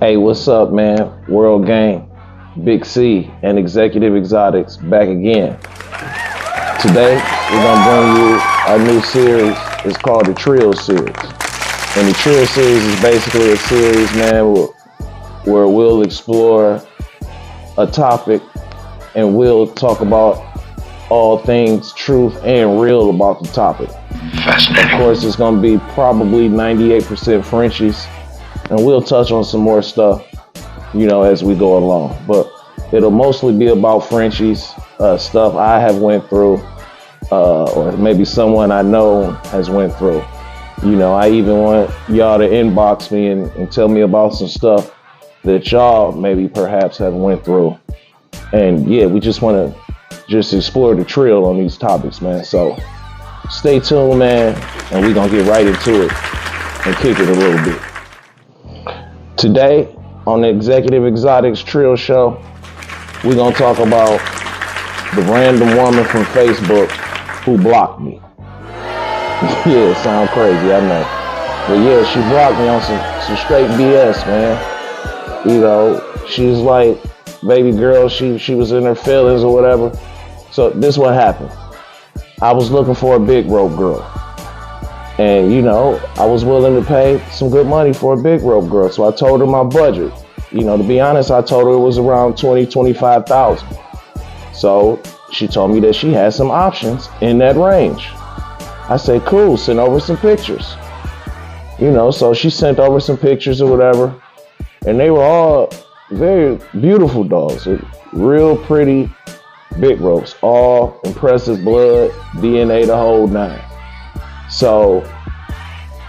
Hey, what's up, man? World Game, Big C, and Executive Exotics back again. Today, we're gonna bring you our new series. It's called the Treal series. And the Treal series is basically a series, man, where we'll explore a topic and we'll talk about all things truth and real about the topic. Fascinating. Of course, it's gonna be probably 98% Frenchies, and we'll touch on some more stuff, as we go along. But it'll mostly be about Frenchies, stuff I have went through, or maybe someone I know has went through. I even want y'all to inbox me and tell me about some stuff that y'all maybe perhaps have went through. And yeah, we just want to explore the Treal on these topics, man. So stay tuned, man, and we're going to get right into it and kick it a little bit. Today, on the Executive Exotics Treal Show, we're going to talk about the random woman from Facebook who blocked me. Yeah, it sounds crazy, I know. But yeah, she blocked me on some straight BS, man. She's like, baby girl, she was in her feelings or whatever. So this what happened. I was looking for a big rope girl. And, I was willing to pay some good money for a big rope girl. So I told her my budget. To be honest, I told her it was around $25,000. So she told me that she had some options in that range. I said, cool, send over some pictures. So she sent over some pictures or whatever. And they were all very beautiful dogs. Real pretty big ropes. All impressive blood, DNA, the whole nine. So,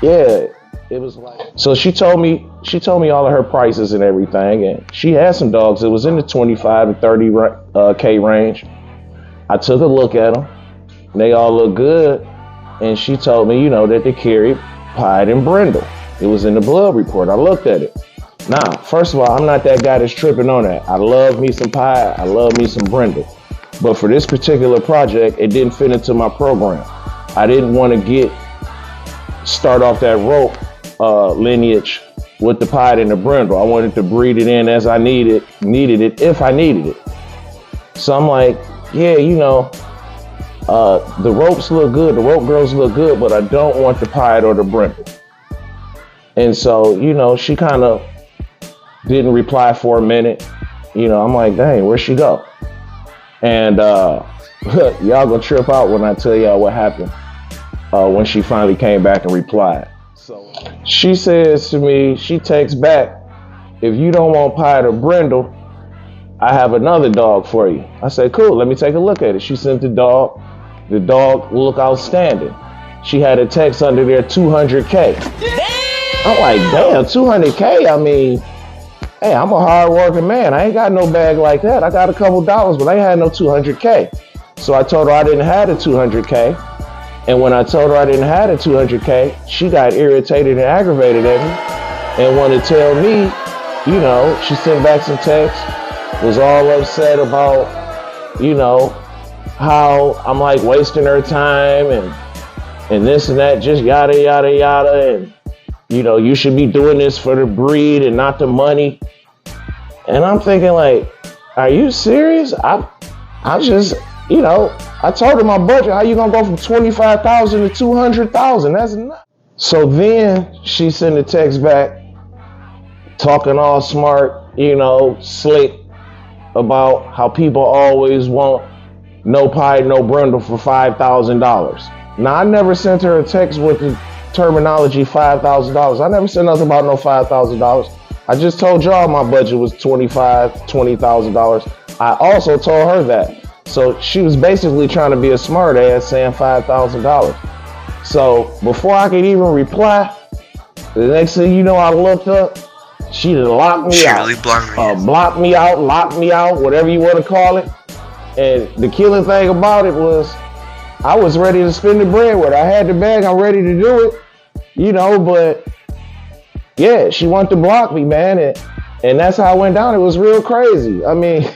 yeah, it was like, so she told me all of her prices and everything, and she had some dogs that was in the 25 to 30K range. I took a look at them. They all look good, and she told me, that they carried Pied and Brindle. It was in the blood report. I looked at it. Now, first of all, I'm not that guy that's tripping on that. I love me some Pied. I love me some Brindle. But for this particular project, it didn't fit into my program. I didn't want to start off that rope lineage with the Pied and the Brindle. I wanted to breed it in as I needed it, if I needed it. So I'm like, yeah, the ropes look good, the rope girls look good, but I don't want the Pied or the Brindle. And so, she kind of didn't reply for a minute. I'm like, dang, where'd she go? And y'all gonna trip out when I tell y'all what happened when she finally came back and replied. So she says to me, she texts back, if you don't want Pied or Brindle, I have another dog for you. I said, cool, let me take a look at it. She sent the dog. The dog looked outstanding. She had a text under there, 200K. Damn! I'm like, damn, 200K? I mean, hey, I'm a hard-working man. I ain't got no bag like that. I got a couple dollars, but I ain't had no 200K. So I told her I didn't have the 200K. And when I told her I didn't have the 200K, she got irritated and aggravated at me and wanted to tell me, she sent back some texts, was all upset about, how I'm like wasting her time and this and that, just yada, yada, yada. And, you should be doing this for the breed and not the money. And I'm thinking like, are you serious? I just, I told her my budget. How you gonna go from 25,000 to 200,000? That's enough. So then she sent a text back, talking all smart, slick about how people always want no Pied, no Brindle for $5,000. Now I never sent her a text with the terminology $5,000. I never said nothing about no $5,000. I just told y'all my budget was $20,000. I also told her that. So she was basically trying to be a smart ass saying $5,000. So before I could even reply, the next thing you know, I looked up, she locked me out. Really blocked me out, whatever you want to call it. And the killing thing about it was I was ready to spend the bread with her. I had the bag, I'm ready to do it, but yeah, she wanted to block me, man. And that's how it went down. It was real crazy. I mean,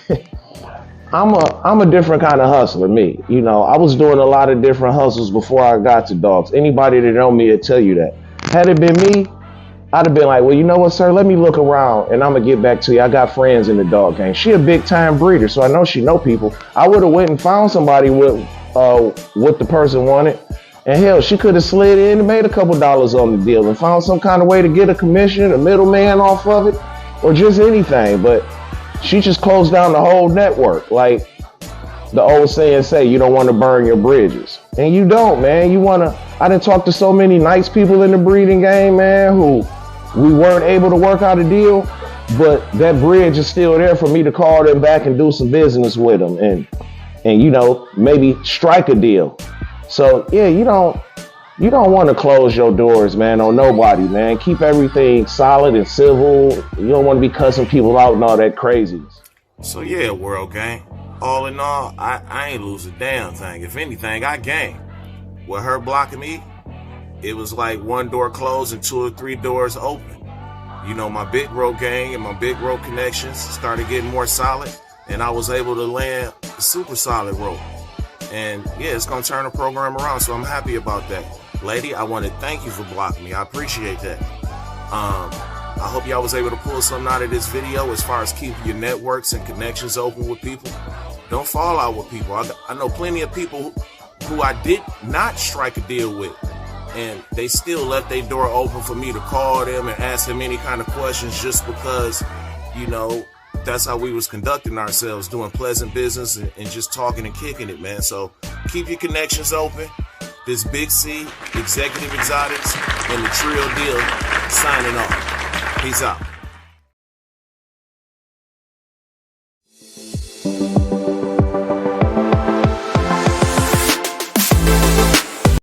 I'm a different kind of hustler, me. I was doing a lot of different hustles before I got to dogs. Anybody that know me will tell you that. Had it been me, I'd have been like, well, you know what, sir? Let me look around and I'm gonna get back to you. I got friends in the dog game. She a big time breeder, so I know she know people. I would have went and found somebody with what the person wanted. And hell, she could have slid in and made a couple dollars on the deal and found some kind of way to get a commission, a middleman off of it, or just anything. But she just closed down the whole network. Like the old saying say, you don't want to burn your bridges. And you don't, man. You want to, I done talked to so many nice people in the breeding game, man, who we weren't able to work out a deal, but that bridge is still there for me to call them back and do some business with them and you know, maybe strike a deal. So yeah, you don't want to close your doors, man, on nobody, man. Keep everything solid and civil. You don't want to be cussing people out and all that craziness. So yeah, world gang. All in all, I ain't lose a damn thing. If anything, I gained. With her blocking me, it was like one door closed and 2 or 3 doors open. You know, my big road gang and my big road connections started getting more solid, and I was able to land a super solid rope. And yeah, it's gonna turn the program around, so I'm happy about that. Lady, I want to thank you for blocking me. I appreciate that. I hope y'all was able to pull something out of this video as far as keeping your networks and connections open with people. Don't fall out with people. I know plenty of people who I did not strike a deal with, and they still left their door open for me to call them and ask them any kind of questions just because, you know, that's how we was conducting ourselves, doing pleasant business and just talking and kicking it, man. So keep your connections open. This Big C, Executive Exotics, and the Treal Deal signing off. Peace out.